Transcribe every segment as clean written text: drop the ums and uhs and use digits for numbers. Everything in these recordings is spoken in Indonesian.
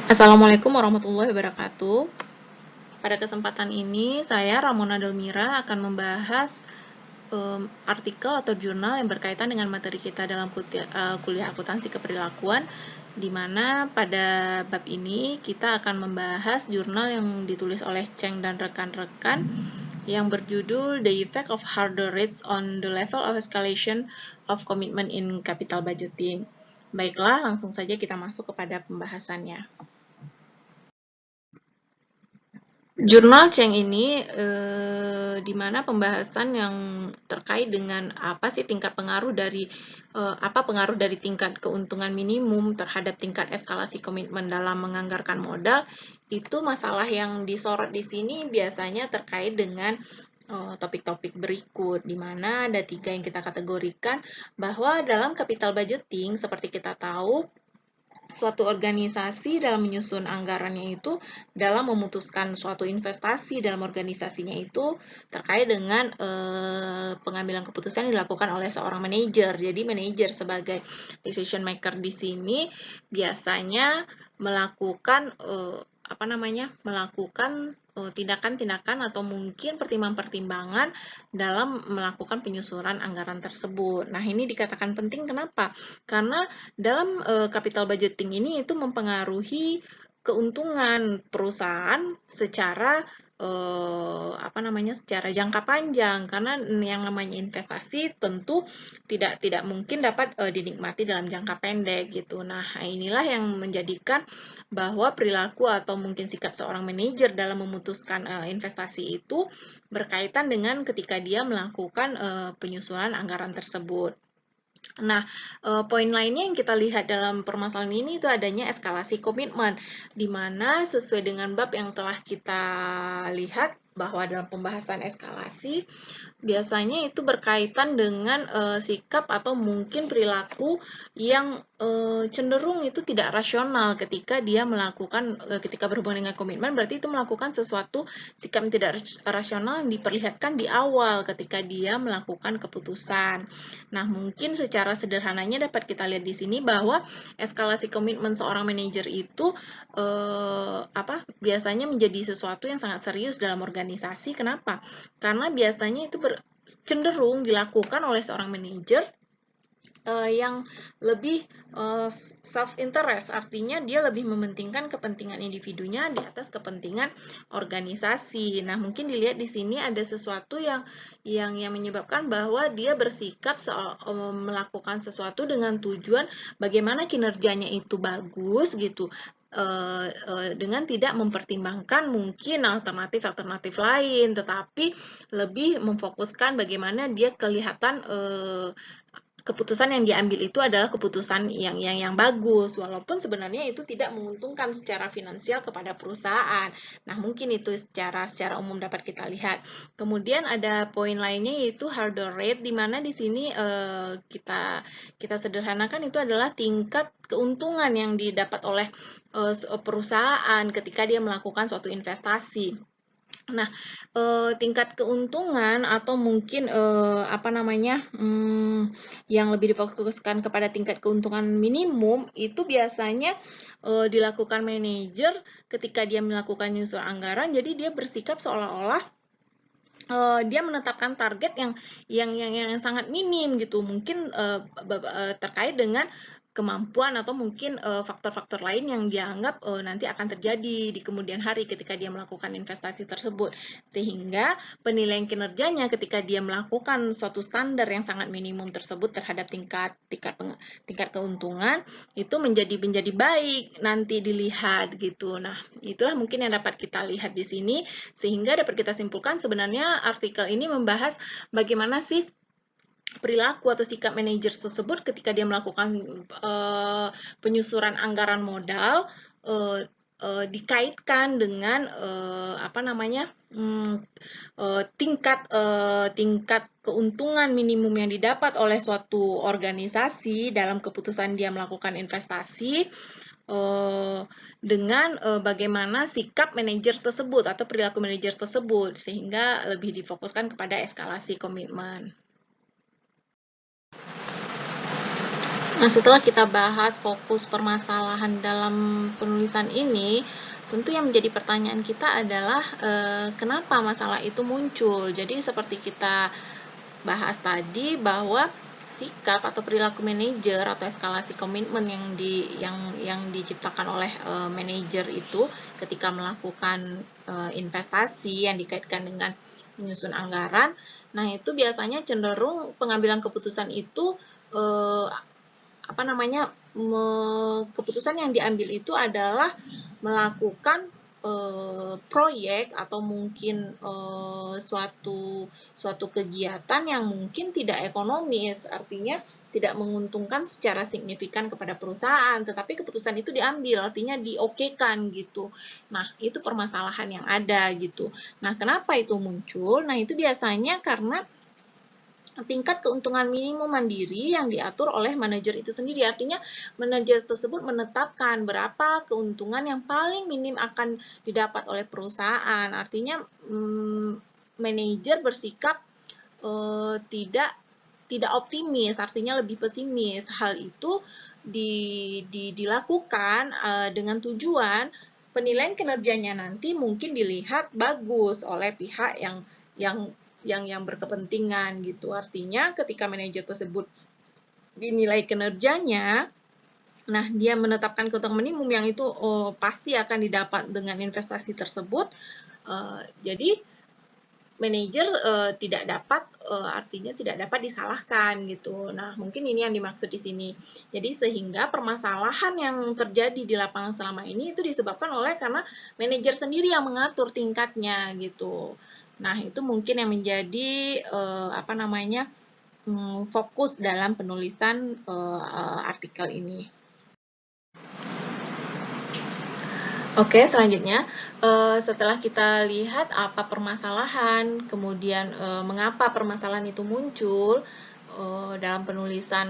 Assalamualaikum warahmatullahi wabarakatuh. Pada kesempatan ini, saya Ramona Delmira akan membahas artikel atau jurnal yang berkaitan dengan materi kita dalam kuliah akuntansi keperilakuan, di mana pada bab ini kita akan membahas jurnal yang ditulis oleh Cheng dan rekan-rekan yang berjudul The Effect of Harder Rates on the Level of Escalation of Commitment in Capital Budgeting. Baiklah, langsung saja kita masuk kepada pembahasannya. Jurnal Cheng ini di mana pembahasan yang terkait dengan apa sih tingkat pengaruh dari pengaruh dari tingkat keuntungan minimum terhadap tingkat eskalasi komitmen dalam menganggarkan modal, itu masalah yang disorot di sini biasanya terkait dengan topik-topik berikut, di mana ada 3 yang kita kategorikan, bahwa dalam capital budgeting seperti kita tahu, suatu organisasi dalam menyusun anggarannya itu dalam memutuskan suatu investasi dalam organisasinya itu terkait dengan pengambilan keputusan yang dilakukan oleh seorang manajer. Jadi manajer sebagai decision maker di sini biasanya melakukan tindakan-tindakan atau mungkin pertimbangan-pertimbangan dalam melakukan penyusunan anggaran tersebut. Nah, ini dikatakan penting kenapa? Karena dalam capital budgeting ini itu mempengaruhi keuntungan perusahaan secara secara jangka panjang, karena yang namanya investasi tentu tidak mungkin dapat dinikmati dalam jangka pendek gitu. Nah, inilah yang menjadikan bahwa perilaku atau mungkin sikap seorang manajer dalam memutuskan investasi itu berkaitan dengan ketika dia melakukan penyusunan anggaran tersebut. Nah, poin lainnya yang kita lihat dalam permasalahan ini itu adanya eskalasi komitmen, di mana sesuai dengan bab yang telah kita lihat bahwa dalam pembahasan eskalasi biasanya itu berkaitan dengan sikap atau mungkin perilaku yang cenderung itu tidak rasional ketika dia melakukan ketika berhubungan dengan komitmen, berarti itu melakukan sesuatu sikap yang tidak rasional yang diperlihatkan di awal ketika dia melakukan keputusan. Nah, mungkin secara sederhananya dapat kita lihat di sini bahwa eskalasi komitmen seorang manajer itu biasanya menjadi sesuatu yang sangat serius dalam organisasi. Kenapa? Karena biasanya itu cenderung dilakukan oleh seorang manajer yang lebih self-interest, artinya dia lebih mementingkan kepentingan individunya di atas kepentingan organisasi. Nah, mungkin dilihat di sini ada sesuatu yang menyebabkan bahwa dia bersikap melakukan sesuatu dengan tujuan bagaimana kinerjanya itu bagus gitu, dengan tidak mempertimbangkan mungkin alternatif-alternatif lain, tetapi lebih memfokuskan bagaimana dia kelihatan keputusan yang diambil itu adalah keputusan yang bagus, walaupun sebenarnya itu tidak menguntungkan secara finansial kepada perusahaan. Nah, mungkin itu secara umum dapat kita lihat. Kemudian ada poin lainnya yaitu hurdle rate, di mana di sini kita sederhanakan itu adalah tingkat keuntungan yang didapat oleh perusahaan ketika dia melakukan suatu investasi. Nah, tingkat keuntungan atau mungkin yang lebih difokuskan kepada tingkat keuntungan minimum itu biasanya dilakukan manajer ketika dia melakukan nyusun anggaran. Jadi dia bersikap seolah-olah dia menetapkan target yang sangat minim gitu, mungkin terkait dengan kemampuan atau mungkin faktor-faktor lain yang dianggap nanti akan terjadi di kemudian hari ketika dia melakukan investasi tersebut, sehingga penilaian kinerjanya ketika dia melakukan suatu standar yang sangat minimum tersebut terhadap tingkat keuntungan itu menjadi baik nanti dilihat gitu. Nah, itulah mungkin yang dapat kita lihat di sini, sehingga dapat kita simpulkan sebenarnya artikel ini membahas bagaimana sih perilaku atau sikap manajer tersebut ketika dia melakukan penyusuran anggaran modal dikaitkan dengan tingkat keuntungan minimum yang didapat oleh suatu organisasi dalam keputusan dia melakukan investasi dengan bagaimana sikap manajer tersebut atau perilaku manajer tersebut, sehingga lebih difokuskan kepada eskalasi komitmen. Nah, setelah kita bahas fokus permasalahan dalam penulisan ini, tentu yang menjadi pertanyaan kita adalah kenapa masalah itu muncul. Jadi seperti kita bahas tadi bahwa sikap atau perilaku manajer atau eskalasi komitmen yang diciptakan oleh manajer itu ketika melakukan investasi yang dikaitkan dengan menyusun anggaran. Nah, itu biasanya cenderung pengambilan keputusan itu keputusan yang diambil itu adalah melakukan proyek atau mungkin suatu kegiatan yang mungkin tidak ekonomis, artinya tidak menguntungkan secara signifikan kepada perusahaan, tetapi keputusan itu diambil, artinya diokekan gitu. Nah, itu permasalahan yang ada gitu. Nah, kenapa itu muncul? Nah, itu biasanya karena tingkat keuntungan minimum mandiri yang diatur oleh manajer itu sendiri. Artinya manajer tersebut menetapkan berapa keuntungan yang paling minim akan didapat oleh perusahaan. Artinya manajer bersikap tidak optimis, artinya lebih pesimis. Hal itu dilakukan dengan tujuan penilaian kinerjanya nanti mungkin dilihat bagus oleh pihak yang berkepentingan gitu. Artinya ketika manajer tersebut dinilai kinerjanya, nah dia menetapkan keuntungan minimum yang itu pasti akan didapat dengan investasi tersebut. Jadi manajer tidak dapat artinya tidak dapat disalahkan gitu. Nah, mungkin ini yang dimaksud di sini. Jadi sehingga permasalahan yang terjadi di lapangan selama ini itu disebabkan oleh karena manajer sendiri yang mengatur tingkatnya gitu. Nah, itu mungkin yang menjadi fokus dalam penulisan artikel ini. Oke, selanjutnya setelah kita lihat apa permasalahan, kemudian mengapa permasalahan itu muncul dalam penulisan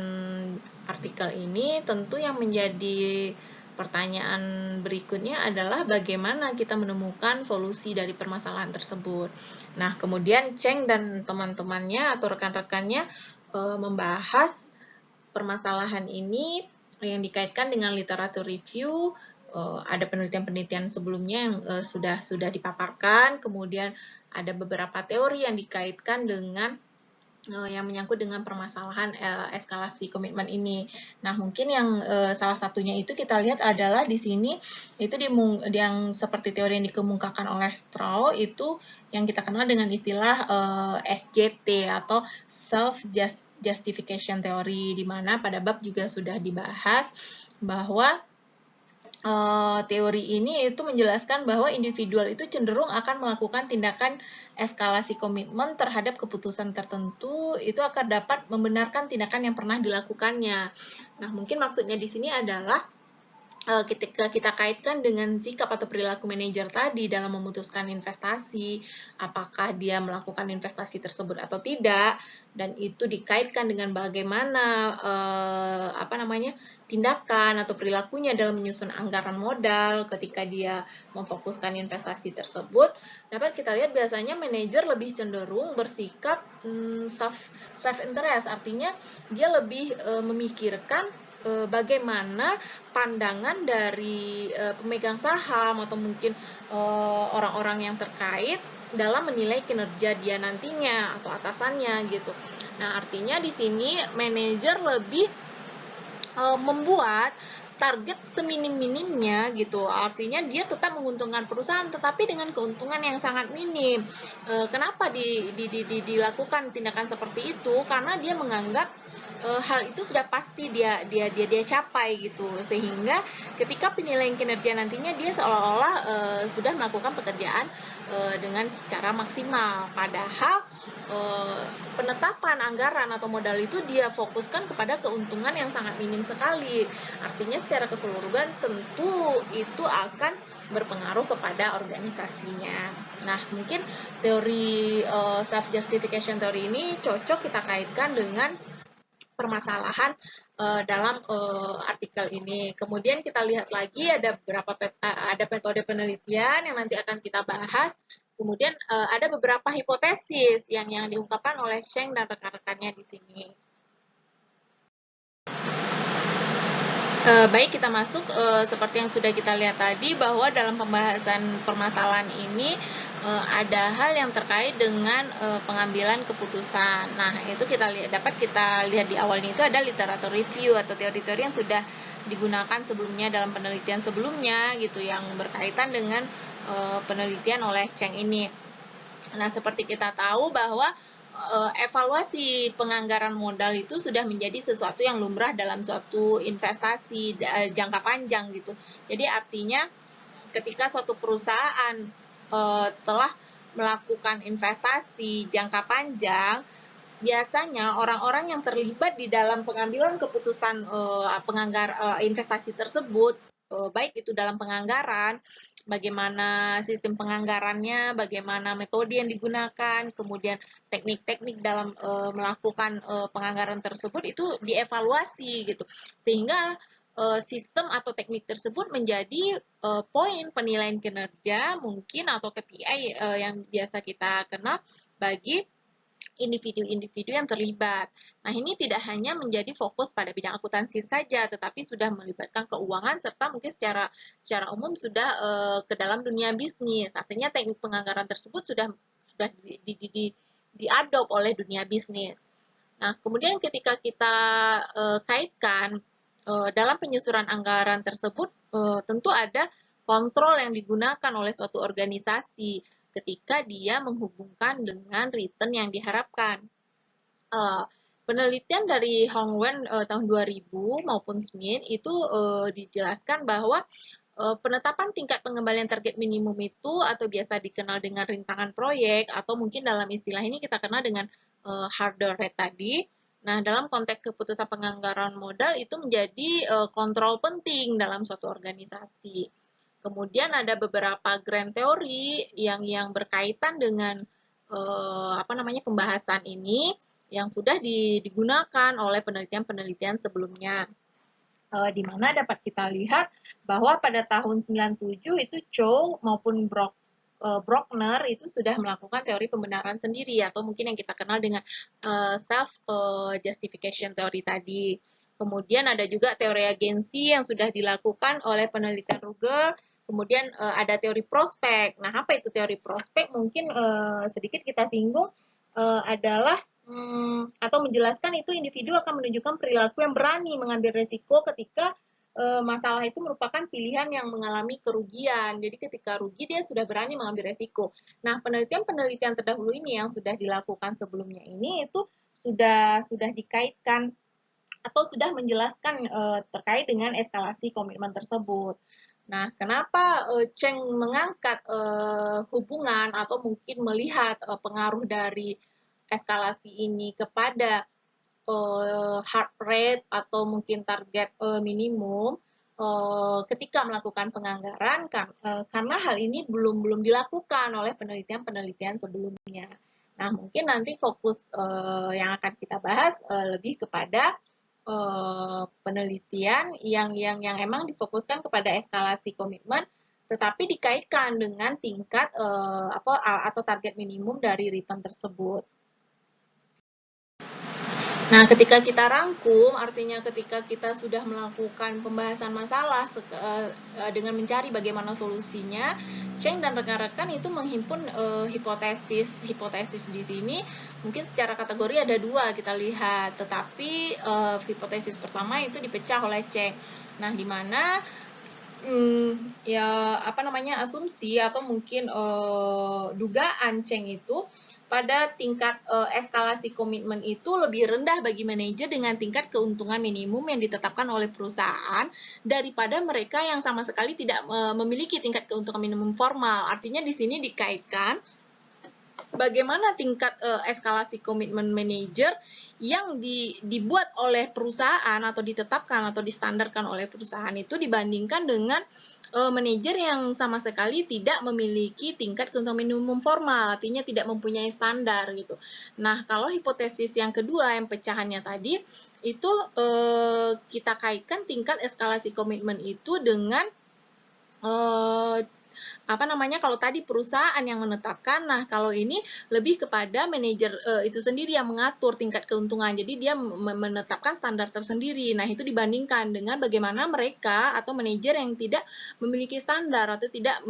artikel ini, tentu yang menjadi pertanyaan berikutnya adalah bagaimana kita menemukan solusi dari permasalahan tersebut. Nah, kemudian Cheng dan teman-temannya atau rekan-rekannya membahas permasalahan ini yang dikaitkan dengan literatur review. Ada penelitian-penelitian sebelumnya yang sudah dipaparkan, kemudian ada beberapa teori yang dikaitkan dengan yang menyangkut dengan permasalahan eskalasi komitmen ini. Nah, mungkin yang salah satunya itu kita lihat adalah di sini itu yang seperti teori yang dikemukakan oleh Strow itu yang kita kenal dengan istilah SJT atau self justification theory, di mana pada bab juga sudah dibahas bahwa teori ini itu menjelaskan bahwa individual itu cenderung akan melakukan tindakan eskalasi komitmen terhadap keputusan tertentu itu akan dapat membenarkan tindakan yang pernah dilakukannya. Nah, mungkin maksudnya di sini adalah ketika kita kaitkan dengan sikap atau perilaku manajer tadi dalam memutuskan investasi, apakah dia melakukan investasi tersebut atau tidak, dan itu dikaitkan dengan bagaimana tindakan atau perilakunya dalam menyusun anggaran modal ketika dia memfokuskan investasi tersebut, dapat kita lihat biasanya manajer lebih cenderung bersikap self interest, artinya dia lebih memikirkan bagaimana pandangan dari pemegang saham atau mungkin orang-orang yang terkait dalam menilai kinerja dia nantinya atau atasannya gitu. Nah, artinya di sini manajer lebih membuat target seminim-minimnya gitu. Artinya dia tetap menguntungkan perusahaan tetapi dengan keuntungan yang sangat minim. Kenapa dilakukan tindakan seperti itu? Karena dia menganggap hal itu sudah pasti dia capai gitu. Sehingga ketika penilaian kinerja nantinya dia seolah-olah sudah melakukan pekerjaan dengan secara maksimal. Padahal penetapan anggaran atau modal itu dia fokuskan kepada keuntungan yang sangat minim sekali. Artinya secara keseluruhan tentu itu akan berpengaruh kepada organisasinya. Nah, mungkin teori self justification teori ini cocok kita kaitkan dengan permasalahan dalam artikel ini. Kemudian kita lihat lagi ada metode penelitian yang nanti akan kita bahas. Kemudian ada beberapa hipotesis yang diungkapkan oleh Cheng dan rekan-rekannya di sini. Baik, kita masuk seperti yang sudah kita lihat tadi bahwa dalam pembahasan permasalahan ini ada hal yang terkait dengan pengambilan keputusan. Nah, itu dapat kita lihat di awalnya itu ada literatur review atau teori-teori yang sudah digunakan sebelumnya dalam penelitian sebelumnya gitu yang berkaitan dengan penelitian oleh Cheng ini. Nah, seperti kita tahu bahwa evaluasi penganggaran modal itu sudah menjadi sesuatu yang lumrah dalam suatu investasi jangka panjang gitu. Jadi artinya ketika suatu perusahaan telah melakukan investasi jangka panjang, biasanya orang-orang yang terlibat di dalam pengambilan keputusan investasi tersebut, baik itu dalam penganggaran, bagaimana sistem penganggarannya, bagaimana metode yang digunakan, kemudian teknik-teknik dalam melakukan penganggaran tersebut itu dievaluasi gitu. Sehingga sistem atau teknik tersebut menjadi poin penilaian kinerja mungkin atau KPI yang biasa kita kenal bagi individu-individu yang terlibat. Nah, ini tidak hanya menjadi fokus pada bidang akuntansi saja, tetapi sudah melibatkan keuangan serta mungkin secara umum sudah ke dalam dunia bisnis. Artinya teknik penganggaran tersebut sudah diadop oleh dunia bisnis. Nah, kemudian ketika kita kaitkan dalam penyusunan anggaran tersebut, tentu ada kontrol yang digunakan oleh suatu organisasi ketika dia menghubungkan dengan return yang diharapkan. Penelitian dari Hong Wen tahun 2000 maupun Smith itu dijelaskan bahwa penetapan tingkat pengembalian target minimum itu atau biasa dikenal dengan rintangan proyek atau mungkin dalam istilah ini kita kenal dengan hurdle rate tadi. Nah, dalam konteks keputusan penganggaran modal itu menjadi kontrol penting dalam suatu organisasi. Kemudian ada beberapa grand teori yang berkaitan dengan pembahasan ini yang sudah digunakan oleh penelitian-penelitian sebelumnya. Di mana dapat kita lihat bahwa pada tahun 97 itu Chow maupun Brockner itu sudah melakukan teori pembenaran sendiri atau mungkin yang kita kenal dengan self justification teori tadi. Kemudian ada juga teori agensi yang sudah dilakukan oleh penelitian Ruger. Kemudian ada teori prospek. Nah, apa itu teori prospek? Mungkin sedikit kita singgung adalah atau menjelaskan itu individu akan menunjukkan perilaku yang berani mengambil resiko ketika masalah itu merupakan pilihan yang mengalami kerugian. Jadi ketika rugi dia sudah berani mengambil resiko. Nah, penelitian-penelitian terdahulu ini yang sudah dilakukan sebelumnya ini itu sudah dikaitkan atau sudah menjelaskan terkait dengan eskalasi komitmen tersebut. Nah, kenapa Cheng mengangkat hubungan atau mungkin melihat pengaruh dari eskalasi ini kepada heart rate atau mungkin target minimum ketika melakukan penganggaran karena hal ini belum dilakukan oleh penelitian-penelitian sebelumnya. Nah, mungkin nanti fokus yang akan kita bahas lebih kepada penelitian yang emang difokuskan kepada eskalasi komitmen tetapi dikaitkan dengan tingkat atau target minimum dari return tersebut. Nah, ketika kita rangkum, artinya ketika kita sudah melakukan pembahasan masalah dengan mencari bagaimana solusinya, Cheng dan rekan-rekan itu menghimpun hipotesis di sini. Mungkin secara kategori ada dua kita lihat, tetapi hipotesis pertama itu dipecah oleh Cheng. Nah, di mana asumsi atau mungkin dugaan Cheng itu pada tingkat eskalasi komitmen itu lebih rendah bagi manajer dengan tingkat keuntungan minimum yang ditetapkan oleh perusahaan daripada mereka yang sama sekali tidak memiliki tingkat keuntungan minimum formal. Artinya di sini dikaitkan bagaimana tingkat eskalasi komitmen manajer yang dibuat oleh perusahaan atau ditetapkan atau distandarkan oleh perusahaan itu dibandingkan dengan manajer yang sama sekali tidak memiliki tingkat keuntungan minimum formal, artinya tidak mempunyai standar gitu. Nah, kalau hipotesis yang kedua yang pecahannya tadi itu kita kaitkan tingkat eskalasi komitmen itu dengan kalau tadi perusahaan yang menetapkan, nah kalau ini lebih kepada manajer itu sendiri yang mengatur tingkat keuntungan. Jadi dia menetapkan standar tersendiri. Nah, itu dibandingkan dengan bagaimana mereka atau manajer yang tidak memiliki standar atau tidak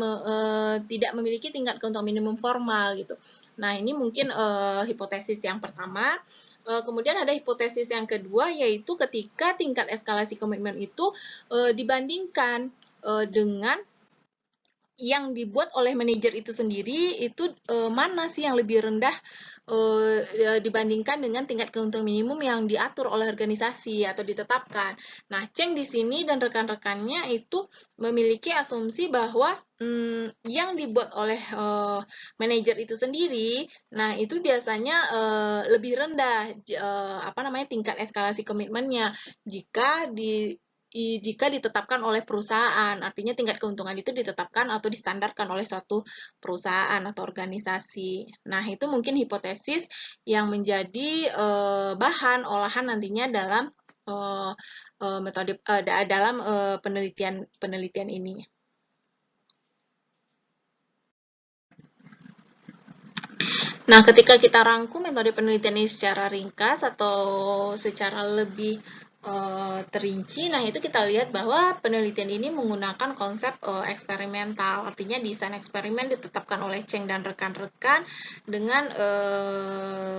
memiliki tingkat keuntungan minimum formal gitu. Nah, ini mungkin hipotesis yang pertama. Kemudian ada hipotesis yang kedua, yaitu ketika tingkat eskalasi komitmen itu dibandingkan dengan yang dibuat oleh manajer itu sendiri, itu mana sih yang lebih rendah dibandingkan dengan tingkat keuntungan minimum yang diatur oleh organisasi atau ditetapkan. Nah, Cheng di sini dan rekan-rekannya itu memiliki asumsi bahwa yang dibuat oleh manajer itu sendiri, nah itu biasanya lebih rendah tingkat eskalasi komitmennya jika ditetapkan oleh perusahaan, artinya tingkat keuntungan itu ditetapkan atau distandarkan oleh suatu perusahaan atau organisasi. Nah, itu mungkin hipotesis yang menjadi bahan olahan nantinya dalam metode dalam penelitian ini. Nah, ketika kita rangkum metode penelitian ini secara ringkas atau secara lebih terinci, nah itu kita lihat bahwa penelitian ini menggunakan konsep eksperimental, artinya desain eksperimen ditetapkan oleh Cheng dan rekan-rekan dengan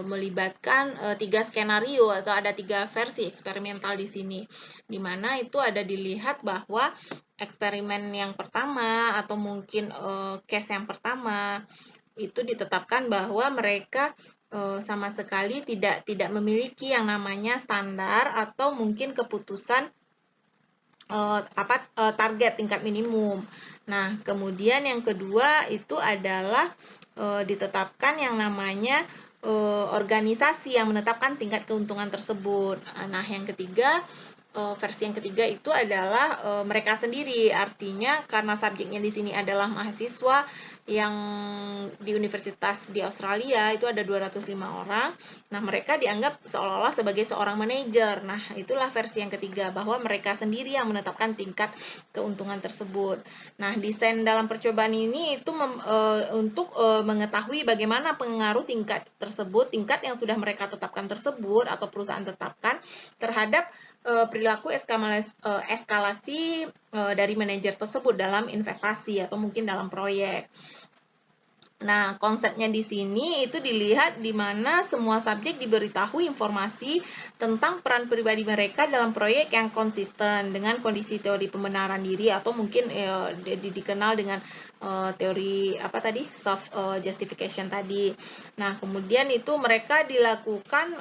melibatkan 3 skenario atau ada 3 versi eksperimental di sini, di mana itu ada dilihat bahwa eksperimen yang pertama atau mungkin case yang pertama itu ditetapkan bahwa mereka sama sekali tidak memiliki yang namanya standar atau mungkin keputusan target tingkat minimum. Nah, kemudian yang kedua itu adalah ditetapkan yang namanya organisasi yang menetapkan tingkat keuntungan tersebut. Nah, yang ketiga versi yang ketiga itu adalah mereka sendiri, artinya karena subjeknya di sini adalah mahasiswa yang di universitas di Australia itu ada 205 orang. Nah, mereka dianggap seolah-olah sebagai seorang manajer. Nah, itulah versi yang ketiga, bahwa mereka sendiri yang menetapkan tingkat keuntungan tersebut. Nah, desain dalam percobaan ini itu untuk mengetahui bagaimana pengaruh tingkat tersebut, tingkat yang sudah mereka tetapkan tersebut atau perusahaan tetapkan terhadap perilaku eskalasi dari manajer tersebut dalam investasi atau mungkin dalam proyek. Nah, konsepnya di sini itu dilihat di mana semua subjek diberitahu informasi tentang peran pribadi mereka dalam proyek yang konsisten dengan kondisi teori pembenaran diri atau mungkin dikenal dengan teori self justification tadi. Nah, kemudian itu mereka dilakukan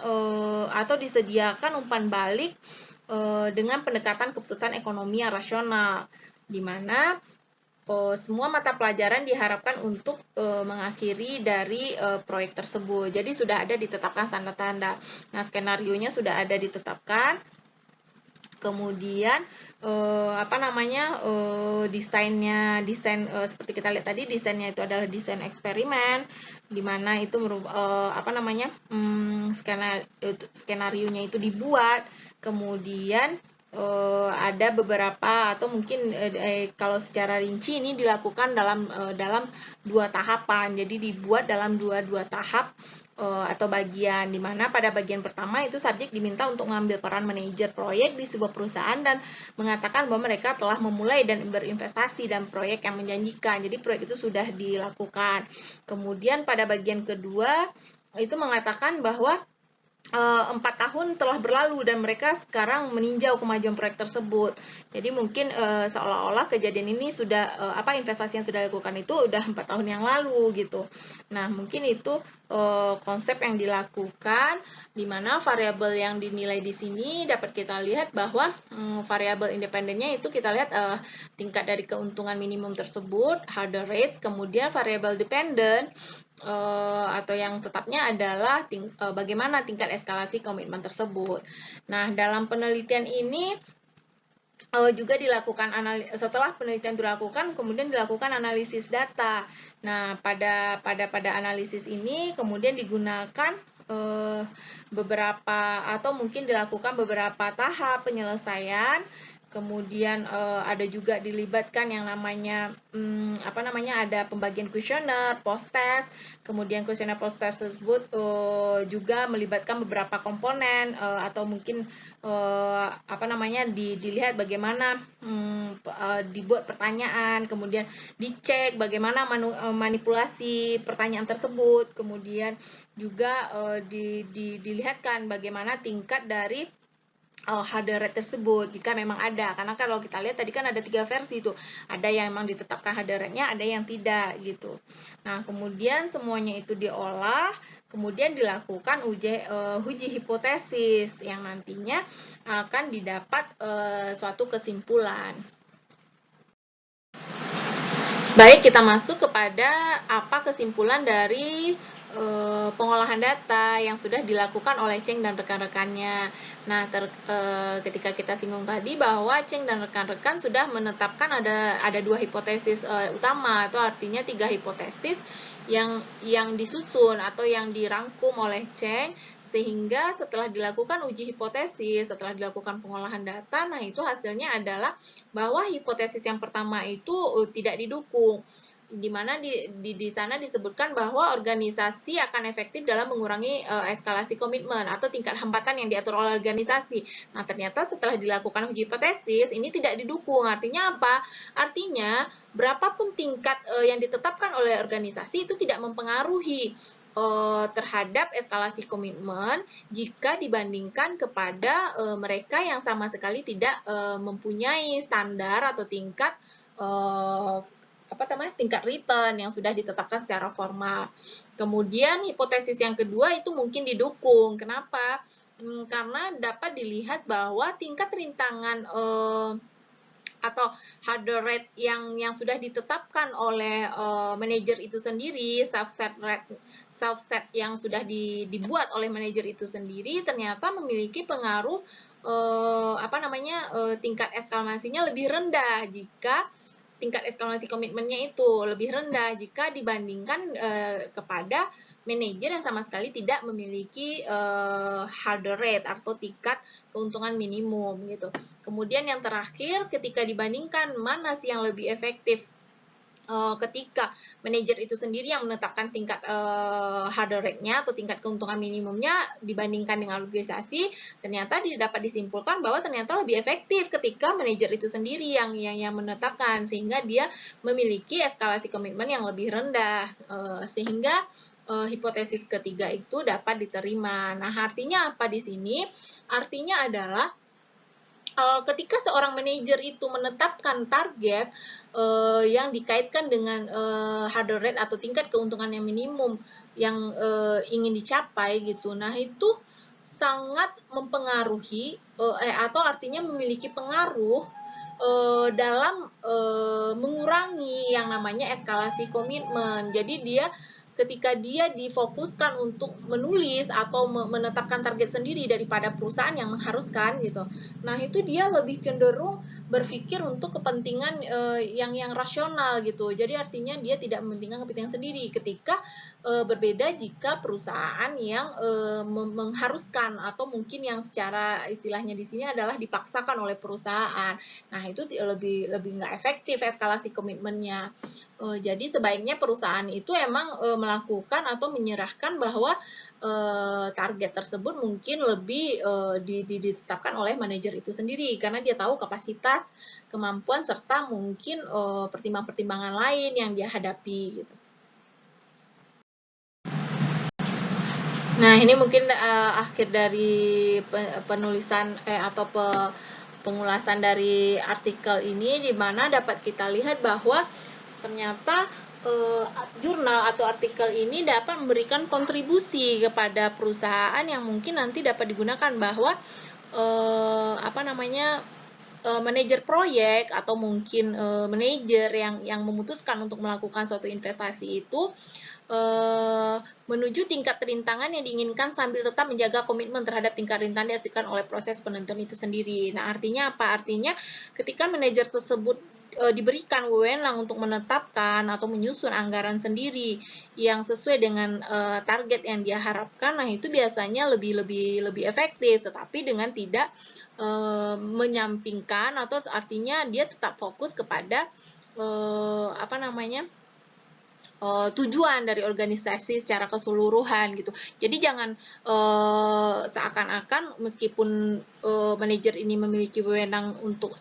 atau disediakan umpan balik dengan pendekatan keputusan ekonomi yang rasional, di mana semua mata pelajaran diharapkan untuk mengakhiri dari proyek tersebut. Jadi sudah ada ditetapkan tanda-tanda. Nah, skenarionya sudah ada ditetapkan. Kemudian desain seperti kita lihat tadi, desainnya itu adalah desain eksperimen, di mana itu skenarionya itu dibuat, kemudian ada beberapa atau mungkin kalau secara rinci ini dilakukan dalam 2 tahapan. Jadi dibuat dalam dua tahap atau bagian, di mana pada bagian pertama itu subjek diminta untuk mengambil peran manajer proyek di sebuah perusahaan dan mengatakan bahwa mereka telah memulai dan berinvestasi dalam proyek yang menjanjikan. Jadi proyek itu sudah dilakukan. Kemudian pada bagian kedua itu mengatakan bahwa 4 tahun telah berlalu dan mereka sekarang meninjau kemajuan proyek tersebut. Jadi mungkin seolah-olah kejadian ini sudah investasi yang sudah dilakukan itu udah 4 tahun yang lalu gitu. Nah, mungkin itu konsep yang dilakukan, di mana variabel yang dinilai di sini dapat kita lihat bahwa variabel independennya itu kita lihat tingkat dari keuntungan minimum tersebut, hurdle rates, kemudian variabel dependent atau yang tetapnya adalah bagaimana tingkat eskalasi komitmen tersebut. Nah, dalam penelitian ini juga dilakukan setelah penelitian dilakukan, kemudian dilakukan analisis data. Nah, pada analisis ini kemudian digunakan beberapa atau mungkin dilakukan beberapa tahap penyelesaian. kemudian ada juga dilibatkan yang namanya ada pembagian kuesioner, post test, kemudian kuesioner post test tersebut juga melibatkan beberapa komponen atau mungkin dilihat bagaimana dibuat pertanyaan, kemudian dicek bagaimana manipulasi pertanyaan tersebut, kemudian juga dilihatkan bagaimana tingkat dari harder rate tersebut jika memang ada, karena kalau kita lihat tadi kan ada 3 versi tuh, ada yang memang ditetapkan harder rate-nya, ada yang tidak gitu. Nah kemudian semuanya itu diolah, kemudian dilakukan uji hipotesis yang nantinya akan didapat suatu kesimpulan. Baik, kita masuk kepada apa kesimpulan dari pengolahan data yang sudah dilakukan oleh Cheng dan rekan-rekannya. Nah, ketika kita singgung tadi bahwa Cheng dan rekan-rekan sudah menetapkan ada 2 hipotesis utama, atau artinya 3 hipotesis yang disusun atau yang dirangkum oleh Cheng, sehingga setelah dilakukan uji hipotesis, setelah dilakukan pengolahan data, nah itu hasilnya adalah bahwa hipotesis yang pertama itu tidak didukung, di mana di sana disebutkan bahwa organisasi akan efektif dalam mengurangi eskalasi komitmen atau tingkat hambatan yang diatur oleh organisasi. Nah, ternyata setelah dilakukan uji hipotesis, ini tidak didukung. Artinya apa? Artinya, berapapun tingkat yang ditetapkan oleh organisasi itu tidak mempengaruhi terhadap eskalasi komitmen jika dibandingkan kepada mereka yang sama sekali tidak mempunyai standar atau tingkat tingkat return yang sudah ditetapkan secara formal. Kemudian hipotesis yang kedua itu mungkin didukung. Kenapa? Karena dapat dilihat bahwa tingkat rintangan atau harder rate yang sudah ditetapkan oleh manajer itu sendiri, subset yang sudah dibuat oleh manajer itu sendiri ternyata memiliki pengaruh tingkat eskalasinya lebih rendah jika tingkat eskalasi komitmennya itu lebih rendah jika dibandingkan kepada manajer yang sama sekali tidak memiliki harder rate atau tingkat keuntungan minimum gitu. Kemudian yang terakhir, ketika dibandingkan mana sih yang lebih efektif ketika manajer itu sendiri yang menetapkan tingkat harder rate-nya atau tingkat keuntungan minimumnya dibandingkan dengan organisasi, ternyata dapat disimpulkan bahwa ternyata lebih efektif ketika manajer itu sendiri yang menetapkan, sehingga dia memiliki eskalasi komitmen yang lebih rendah, sehingga hipotesis ketiga itu dapat diterima. Nah, artinya apa di sini? Artinya adalah ketika seorang manajer itu menetapkan target yang dikaitkan dengan harder rate atau tingkat keuntungan yang minimum yang ingin dicapai gitu, nah itu sangat mempengaruhi atau artinya memiliki pengaruh dalam mengurangi yang namanya eskalasi komitmen. Jadi dia ketika dia difokuskan untuk menulis atau menetapkan target sendiri daripada perusahaan yang mengharuskan gitu. Nah, itu dia lebih cenderung berpikir untuk kepentingan yang rasional gitu. Jadi artinya dia tidak mementingkan kepentingan sendiri ketika berbeda jika perusahaan yang mengharuskan atau mungkin yang secara istilahnya di sini adalah dipaksakan oleh perusahaan. Nah, itu lebih nggak efektif eskalasi komitmennya. Jadi sebaiknya perusahaan itu emang melakukan atau menyerahkan bahwa target tersebut mungkin lebih ditetapkan oleh manajer itu sendiri karena dia tahu kapasitas, kemampuan serta mungkin pertimbangan-pertimbangan lain yang dia hadapi gitu. Nah, ini mungkin akhir dari penulisan atau pengulasan dari artikel ini, di mana dapat kita lihat bahwa ternyata jurnal atau artikel ini dapat memberikan kontribusi kepada perusahaan yang mungkin nanti dapat digunakan bahwa manajer proyek atau mungkin manajer yang memutuskan untuk melakukan suatu investasi itu menuju tingkat rintangan yang diinginkan sambil tetap menjaga komitmen terhadap tingkat rintangan dihasilkan oleh proses penentuan itu sendiri. Nah, artinya apa? Artinya ketika manajer tersebut diberikan wewenang untuk menetapkan atau menyusun anggaran sendiri yang sesuai dengan target yang dia harapkan, nah itu biasanya lebih efektif, tetapi dengan tidak menyampingkan, atau artinya dia tetap fokus kepada tujuan dari organisasi secara keseluruhan gitu. Jadi jangan seakan-akan meskipun manajer ini memiliki wewenang untuk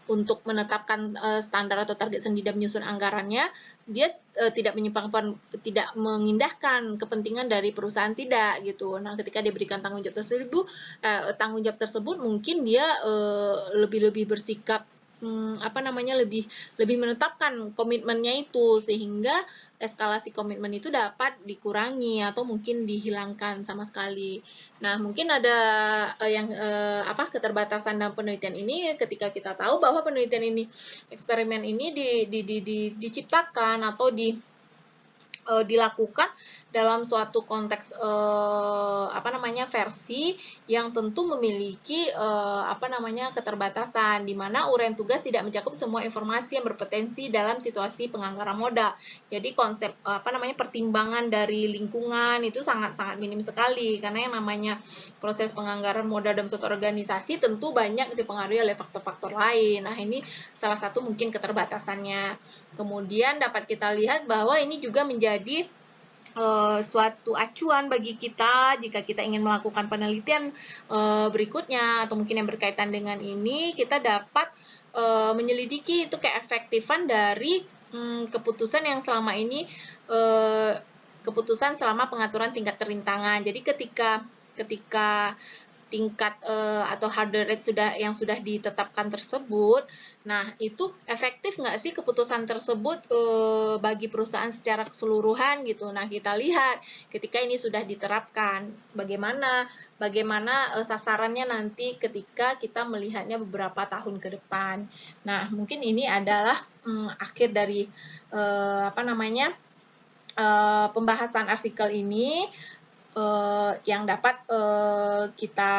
untuk menetapkan standar atau target sendiri dan menyusun anggarannya, dia tidak mengindahkan kepentingan dari perusahaan, tidak gitu. Nah, ketika dia berikan tanggung jawab tersebut mungkin dia lebih bersikap lebih menetapkan komitmennya itu, sehingga eskalasi komitmen itu dapat dikurangi atau mungkin dihilangkan sama sekali. Nah, mungkin ada keterbatasan dalam penelitian ini ketika kita tahu bahwa eksperimen ini diciptakan atau dilakukan dalam suatu konteks versi yang tentu memiliki keterbatasan, di mana uraian tugas tidak mencakup semua informasi yang berpotensi dalam situasi penganggaran modal. Jadi konsep pertimbangan dari lingkungan itu sangat-sangat minim sekali, karena yang namanya proses penganggaran modal dalam suatu organisasi tentu banyak dipengaruhi oleh faktor-faktor lain. Nah, ini salah satu mungkin keterbatasannya. Kemudian dapat kita lihat bahwa ini juga menjadi suatu acuan bagi kita jika kita ingin melakukan penelitian berikutnya atau mungkin yang berkaitan dengan ini, kita dapat menyelidiki itu keefektifan dari keputusan yang selama ini keputusan selama pengaturan tingkat kerintangan. Jadi ketika tingkat atau hurdle rate yang sudah ditetapkan tersebut, nah itu efektif nggak sih keputusan tersebut bagi perusahaan secara keseluruhan gitu. Nah, kita lihat ketika ini sudah diterapkan, bagaimana sasarannya nanti ketika kita melihatnya beberapa tahun ke depan. Nah, mungkin ini adalah akhir dari pembahasan artikel ini. Yang dapat kita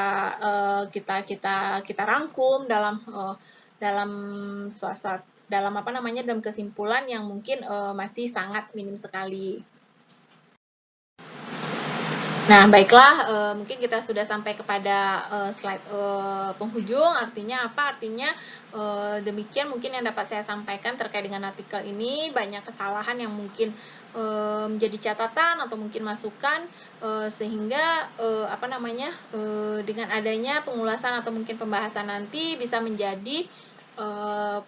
rangkum dalam dalam kesimpulan yang mungkin masih sangat minim sekali. Nah, baiklah, mungkin kita sudah sampai kepada slide penghujung. Artinya apa? Artinya demikian mungkin yang dapat saya sampaikan terkait dengan artikel ini. Banyak kesalahan yang mungkin menjadi catatan atau mungkin masukan, sehingga dengan adanya pengulasan atau mungkin pembahasan nanti bisa menjadi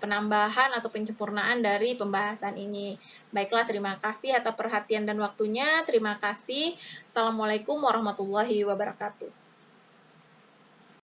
penambahan atau penyempurnaan dari pembahasan ini. Baiklah, terima kasih atas perhatian dan waktunya. Terima kasih. Assalamualaikum warahmatullahi wabarakatuh.